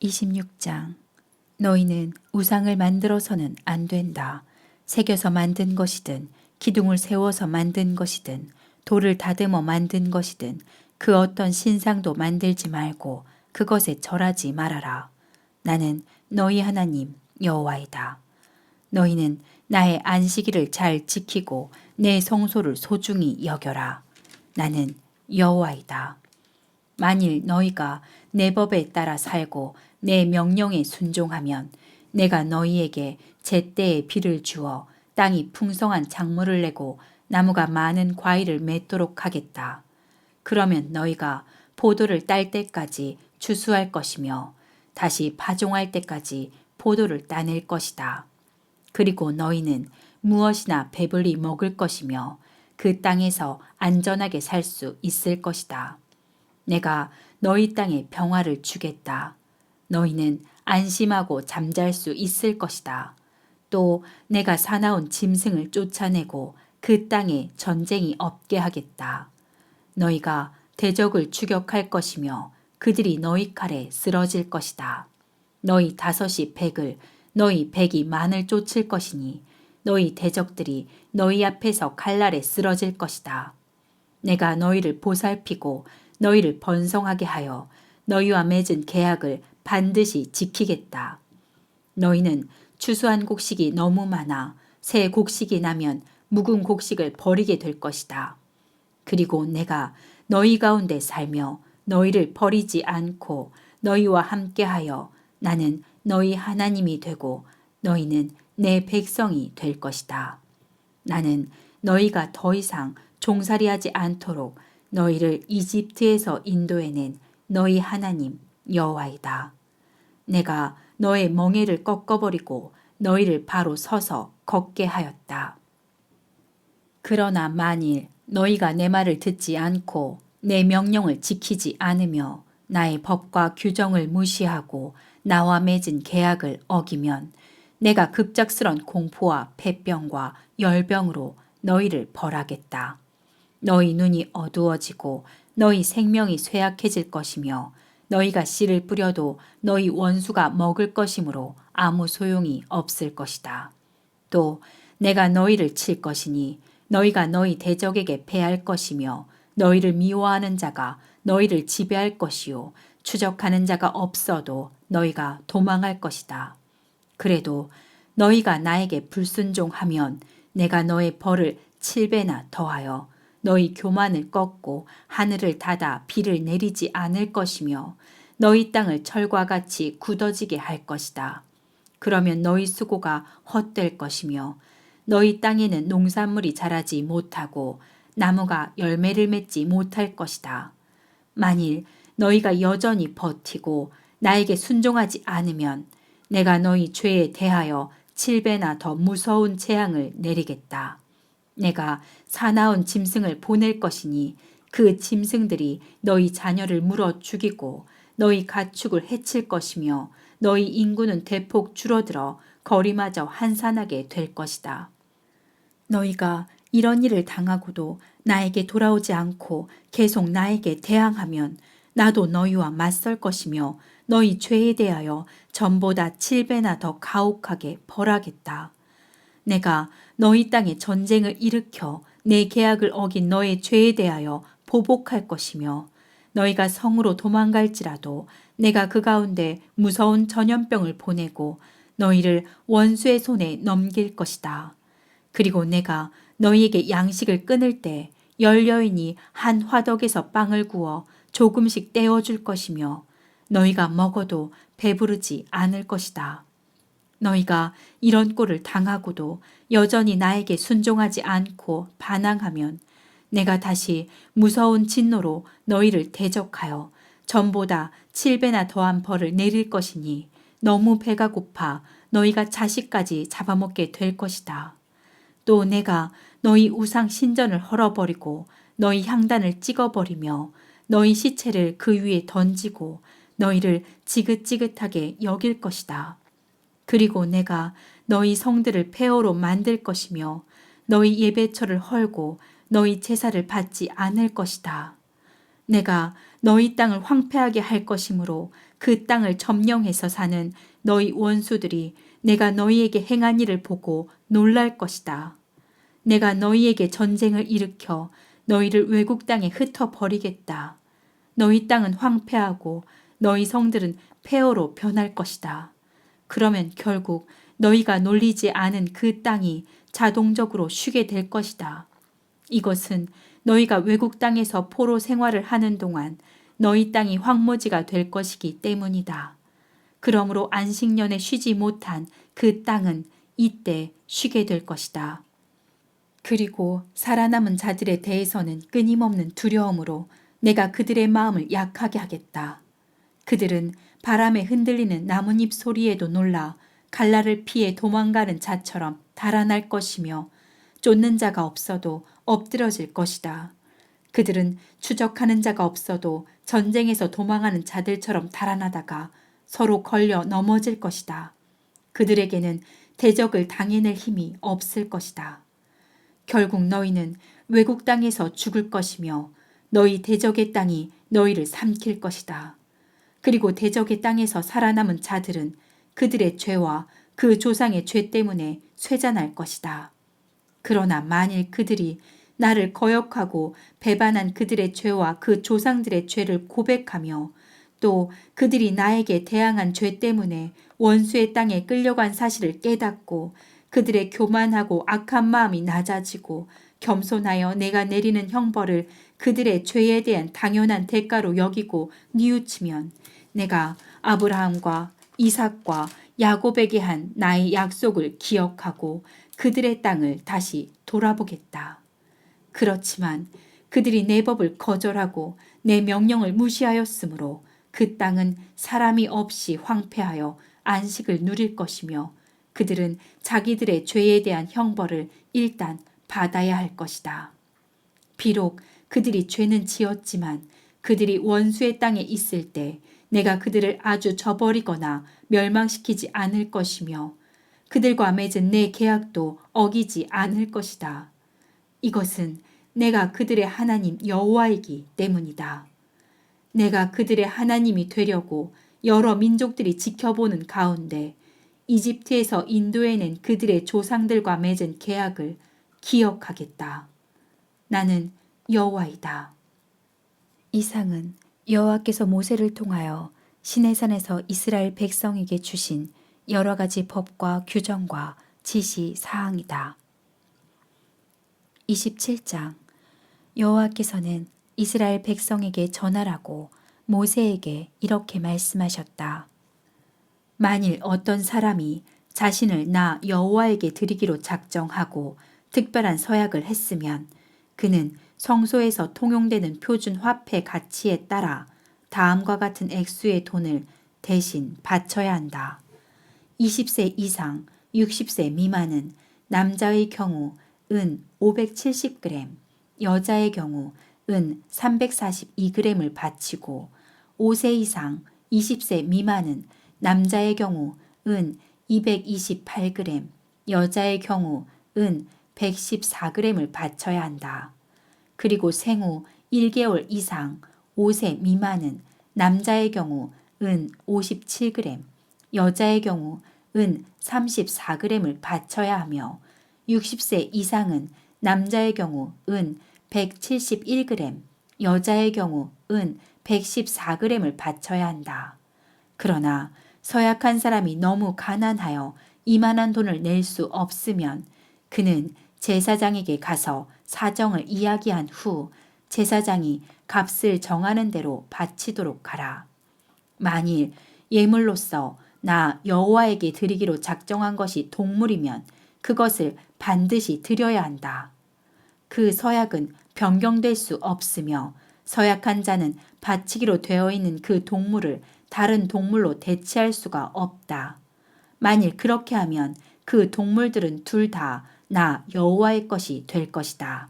26장. 너희는 우상을 만들어서는 안 된다. 새겨서 만든 것이든 기둥을 세워서 만든 것이든 돌을 다듬어 만든 것이든 그 어떤 신상도 만들지 말고 그것에 절하지 말아라. 나는 너희 하나님 여호와이다. 너희는 나의 안식일을 잘 지키고 내 성소를 소중히 여겨라. 나는 여호와이다. 만일 너희가 내 법에 따라 살고 내 명령에 순종하면 내가 너희에게 제때에 비를 주어 땅이 풍성한 작물을 내고 나무가 많은 과일을 맺도록 하겠다. 그러면 너희가 포도를 딸 때까지 추수할 것이며 다시 파종할 때까지 포도를 따낼 것이다. 그리고 너희는 무엇이나 배불리 먹을 것이며 그 땅에서 안전하게 살 수 있을 것이다. 내가 너희 땅에 평화를 주겠다. 너희는 안심하고 잠잘 수 있을 것이다. 또 내가 사나운 짐승을 쫓아내고 그 땅에 전쟁이 없게 하겠다. 너희가 대적을 추격할 것이며 그들이 너희 칼에 쓰러질 것이다. 너희 다섯이 백을, 너희 백이 만을 쫓을 것이니 너희 대적들이 너희 앞에서 칼날에 쓰러질 것이다. 내가 너희를 보살피고 너희를 번성하게 하여 너희와 맺은 계약을 반드시 지키겠다. 너희는 추수한 곡식이 너무 많아 새 곡식이 나면 묵은 곡식을 버리게 될 것이다. 그리고 내가 너희 가운데 살며 너희를 버리지 않고 너희와 함께하여 나는 너희 하나님이 되고 너희는 내 백성이 될 것이다. 나는 너희가 더 이상 종살이하지 않도록 너희를 이집트에서 인도해낸 너희 하나님 여호와이다. 내가 너의 멍에를 꺾어버리고 너희를 바로 서서 걷게 하였다. 그러나 만일 너희가 내 말을 듣지 않고 내 명령을 지키지 않으며 나의 법과 규정을 무시하고 나와 맺은 계약을 어기면 내가 급작스런 공포와 폐병과 열병으로 너희를 벌하겠다. 너희 눈이 어두워지고 너희 생명이 쇠약해질 것이며 너희가 씨를 뿌려도 너희 원수가 먹을 것이므로 아무 소용이 없을 것이다. 또 내가 너희를 칠 것이니 너희가 너희 대적에게 패할 것이며 너희를 미워하는 자가 너희를 지배할 것이요 추적하는 자가 없어도 너희가 도망할 것이다. 그래도 너희가 나에게 불순종하면 내가 너의 벌을 7배나 더하여 너희 교만을 꺾고 하늘을 닫아 비를 내리지 않을 것이며 너희 땅을 철과 같이 굳어지게 할 것이다. 그러면 너희 수고가 헛될 것이며 너희 땅에는 농산물이 자라지 못하고 나무가 열매를 맺지 못할 것이다. 만일 너희가 여전히 버티고 나에게 순종하지 않으면 내가 너희 죄에 대하여 7배나 더 무서운 재앙을 내리겠다. 내가 사나운 짐승을 보낼 것이니 그 짐승들이 너희 자녀를 물어 죽이고 너희 가축을 해칠 것이며 너희 인구는 대폭 줄어들어 거리마저 한산하게 될 것이다. 너희가 이런 일을 당하고도 나에게 돌아오지 않고 계속 나에게 대항하면 나도 너희와 맞설 것이며 너희 죄에 대하여 전보다 7배나 더 가혹하게 벌하겠다. 내가 너희 땅에 전쟁을 일으켜 내 계약을 어긴 너의 죄에 대하여 보복할 것이며 너희가 성으로 도망갈지라도 내가 그 가운데 무서운 전염병을 보내고 너희를 원수의 손에 넘길 것이다. 그리고 내가 너희에게 양식을 끊을 때 열 여인이 한 화덕에서 빵을 구워 조금씩 떼어줄 것이며 너희가 먹어도 배부르지 않을 것이다. 너희가 이런 꼴을 당하고도 여전히 나에게 순종하지 않고 반항하면 내가 다시 무서운 진노로 너희를 대적하여 전보다 7배나 더한 벌을 내릴 것이니 너무 배가 고파 너희가 자식까지 잡아먹게 될 것이다. 또 내가 너희 우상 신전을 헐어버리고 너희 향단을 찍어버리며 너희 시체를 그 위에 던지고 너희를 지긋지긋하게 여길 것이다. 그리고 내가 너희 성들을 폐허로 만들 것이며 너희 예배처를 헐고 너희 제사를 받지 않을 것이다. 내가 너희 땅을 황폐하게 할 것이므로 그 땅을 점령해서 사는 너희 원수들이 내가 너희에게 행한 일을 보고 놀랄 것이다. 내가 너희에게 전쟁을 일으켜 너희를 외국 땅에 흩어버리겠다. 너희 땅은 황폐하고 너희 성들은 폐허로 변할 것이다. 그러면 결국 너희가 놀리지 않은 그 땅이 자동적으로 쉬게 될 것이다. 이것은 너희가 외국 땅에서 포로 생활을 하는 동안 너희 땅이 황무지가 될 것이기 때문이다. 그러므로 안식년에 쉬지 못한 그 땅은 이때 쉬게 될 것이다. 그리고 살아남은 자들에 대해서는 끊임없는 두려움으로 내가 그들의 마음을 약하게 하겠다. 그들은 바람에 흔들리는 나뭇잎 소리에도 놀라 갈라를 피해 도망가는 자처럼 달아날 것이며 쫓는 자가 없어도 엎드러질 것이다. 그들은 추적하는 자가 없어도 전쟁에서 도망하는 자들처럼 달아나다가 서로 걸려 넘어질 것이다. 그들에게는 대적을 당해낼 힘이 없을 것이다. 결국 너희는 외국 땅에서 죽을 것이며 너희 대적의 땅이 너희를 삼킬 것이다. 그리고 대적의 땅에서 살아남은 자들은 그들의 죄와 그 조상의 죄 때문에 쇠잔할 것이다. 그러나 만일 그들이 나를 거역하고 배반한 그들의 죄와 그 조상들의 죄를 고백하며 또 그들이 나에게 대항한 죄 때문에 원수의 땅에 끌려간 사실을 깨닫고 그들의 교만하고 악한 마음이 낮아지고 겸손하여 내가 내리는 형벌을 그들의 죄에 대한 당연한 대가로 여기고 뉘우치면 내가 아브라함과 이삭과 야곱에게 한 나의 약속을 기억하고 그들의 땅을 다시 돌아보겠다. 그렇지만 그들이 내 법을 거절하고 내 명령을 무시하였으므로 그 땅은 사람이 없이 황폐하여 안식을 누릴 것이며 그들은 자기들의 죄에 대한 형벌을 일단 받아야 할 것이다. 비록 그들이 죄는 지었지만 그들이 원수의 땅에 있을 때 내가 그들을 아주 저버리거나 멸망시키지 않을 것이며 그들과 맺은 내 계약도 어기지 않을 것이다. 이것은 내가 그들의 하나님 여호와이기 때문이다. 내가 그들의 하나님이 되려고 여러 민족들이 지켜보는 가운데 이집트에서 인도해낸 그들의 조상들과 맺은 계약을 기억하겠다. 나는 여호와이다. 이상은 여호와께서 모세를 통하여 시내산에서 이스라엘 백성에게 주신 여러 가지 법과 규정과 지시 사항이다. 27장 여호와께서는 이스라엘 백성에게 전하라고 모세에게 이렇게 말씀하셨다. 만일 어떤 사람이 자신을 나 여호와에게 드리기로 작정하고 특별한 서약을 했으면 그는 성소에서 통용되는 표준 화폐 가치에 따라 다음과 같은 액수의 돈을 대신 바쳐야 한다. 20세 이상 60세 미만은 남자의 경우 은 570g, 여자의 경우 은 342g을 바치고 5세 이상 20세 미만은 남자의 경우 은 228g, 여자의 경우 은 114g을 바쳐야 한다. 그리고 생후 1개월 이상 5세 미만은 남자의 경우 은 57g, 여자의 경우 은 34g을 바쳐야 하며 60세 이상은 남자의 경우 은 171g, 여자의 경우 은 114g을 바쳐야 한다. 그러나 서약한 사람이 너무 가난하여 이만한 돈을 낼 수 없으면 그는 제사장에게 가서 사정을 이야기한 후 제사장이 값을 정하는 대로 바치도록 하라. 만일 예물로서 나 여호와에게 드리기로 작정한 것이 동물이면 그것을 반드시 드려야 한다. 그 서약은 변경될 수 없으며 서약한 자는 바치기로 되어 있는 그 동물을 다른 동물로 대체할 수가 없다. 만일 그렇게 하면 그 동물들은 둘 다 나 여호와의 것이 될 것이다.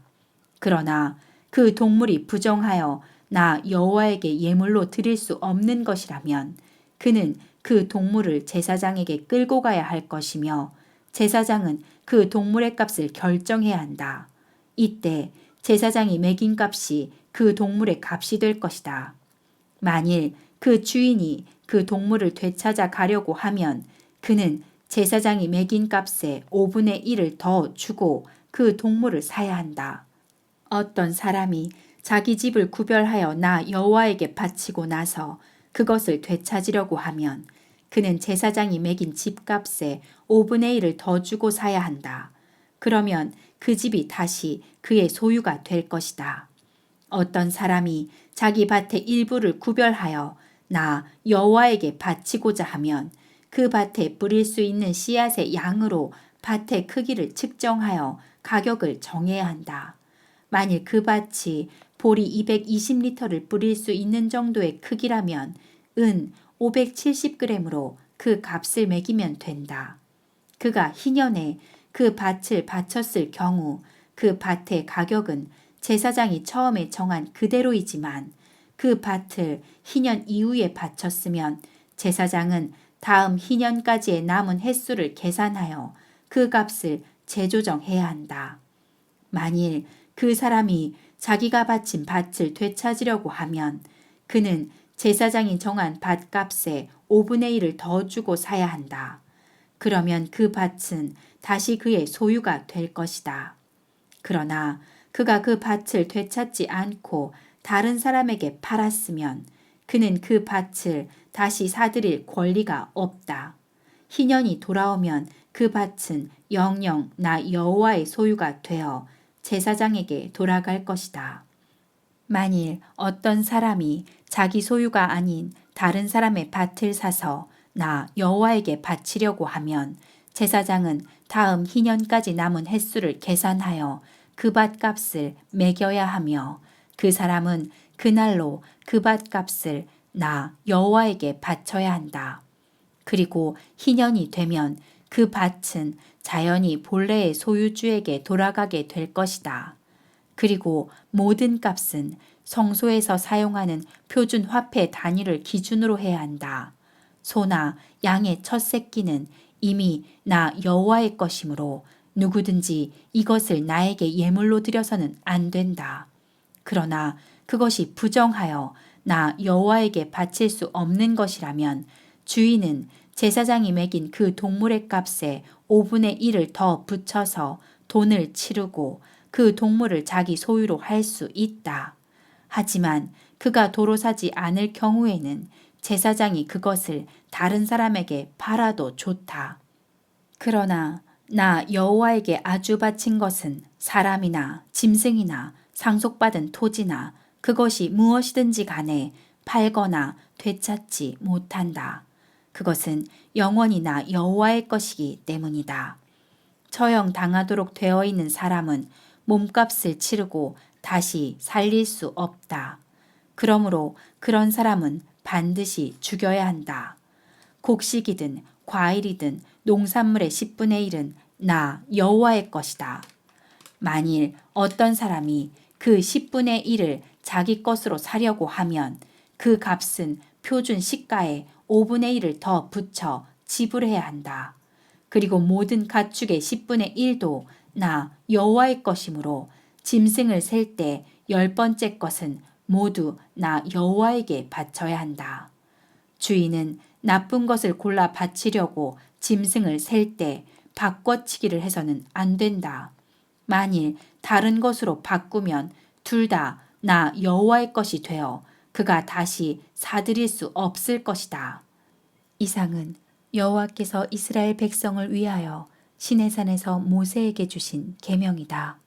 그러나 그 동물이 부정하여 나 여호와에게 예물로 드릴 수 없는 것이라면 그는 그 동물을 제사장에게 끌고 가야 할 것이며 제사장은 그 동물의 값을 결정해야 한다. 이때 제사장이 매긴 값이 그 동물의 값이 될 것이다. 만일 그 주인이 그 동물을 되찾아 가려고 하면 그는 제사장이 매긴 값의 5분의 1을 더 주고 그 동물을 사야 한다. 어떤 사람이 자기 집을 구별하여 나 여호와에게 바치고 나서 그것을 되찾으려고 하면 그는 제사장이 매긴 집값의 5분의 1을 더 주고 사야 한다. 그러면 그 집이 다시 그의 소유가 될 것이다. 어떤 사람이 자기 밭의 일부를 구별하여 나 여호와에게 바치고자 하면 그 밭에 뿌릴 수 있는 씨앗의 양으로 밭의 크기를 측정하여 가격을 정해야 한다. 만일 그 밭이 보리 220리터를 뿌릴 수 있는 정도의 크기라면 은 570g으로 그 값을 매기면 된다. 그가 희년에 그 밭을 바쳤을 경우 그 밭의 가격은 제사장이 처음에 정한 그대로이지만 그 밭을 희년 이후에 바쳤으면 제사장은 다음 희년까지의 남은 횟수를 계산하여 그 값을 재조정해야 한다. 만일 그 사람이 자기가 바친 밭을 되찾으려고 하면 그는 제사장이 정한 밭값의 5분의 1을 더 주고 사야 한다. 그러면 그 밭은 다시 그의 소유가 될 것이다. 그러나 그가 그 밭을 되찾지 않고 다른 사람에게 팔았으면 그는 그 밭을 다시 사들일 권리가 없다. 희년이 돌아오면 그 밭은 영영 나 여호와의 소유가 되어 제사장에게 돌아갈 것이다. 만일 어떤 사람이 자기 소유가 아닌 다른 사람의 밭을 사서 나 여호와에게 바치려고 하면 제사장은 다음 희년까지 남은 횟수를 계산하여 그 밭값을 매겨야 하며 그 사람은 그날로 그 밭값을 나 여호와에게 바쳐야 한다. 그리고 희년이 되면 그 밭은 자연히 본래의 소유주에게 돌아가게 될 것이다. 그리고 모든 값은 성소에서 사용하는 표준 화폐 단위를 기준으로 해야 한다. 소나 양의 첫 새끼는 이미 나 여호와의 것이므로 누구든지 이것을 나에게 예물로 드려서는 안 된다. 그러나 그것이 부정하여 나 여호와에게 바칠 수 없는 것이라면 주인은 제사장이 매긴 그 동물의 값에 5분의 1을 더 붙여서 돈을 치르고 그 동물을 자기 소유로 할 수 있다. 하지만 그가 도로 사지 않을 경우에는 제사장이 그것을 다른 사람에게 팔아도 좋다. 그러나 나 여호와에게 아주 바친 것은 사람이나 짐승이나 상속받은 토지나 그것이 무엇이든지 간에 팔거나 되찾지 못한다. 그것은 영원히 나 여호와의 것이기 때문이다. 처형 당하도록 되어 있는 사람은 몸값을 치르고 다시 살릴 수 없다. 그러므로 그런 사람은 반드시 죽여야 한다. 곡식이든 과일이든 농산물의 10분의 1은 나 여호와의 것이다. 만일 어떤 사람이 그 10분의 1을 자기 것으로 사려고 하면 그 값은 표준 시가의 5분의 1을 더 붙여 지불해야 한다. 그리고 모든 가축의 10분의 1도 나 여호와의 것이므로 짐승을 셀 때 10번째 것은 모두 나 여호와에게 바쳐야 한다. 주인은 나쁜 것을 골라 바치려고 짐승을 셀 때 바꿔치기를 해서는 안 된다. 만일 다른 것으로 바꾸면 둘 다 나 여호와의 것이 되어 그가 다시 사들일 수 없을 것이다. 이상은 여호와께서 이스라엘 백성을 위하여 시내산에서 모세에게 주신 계명이다.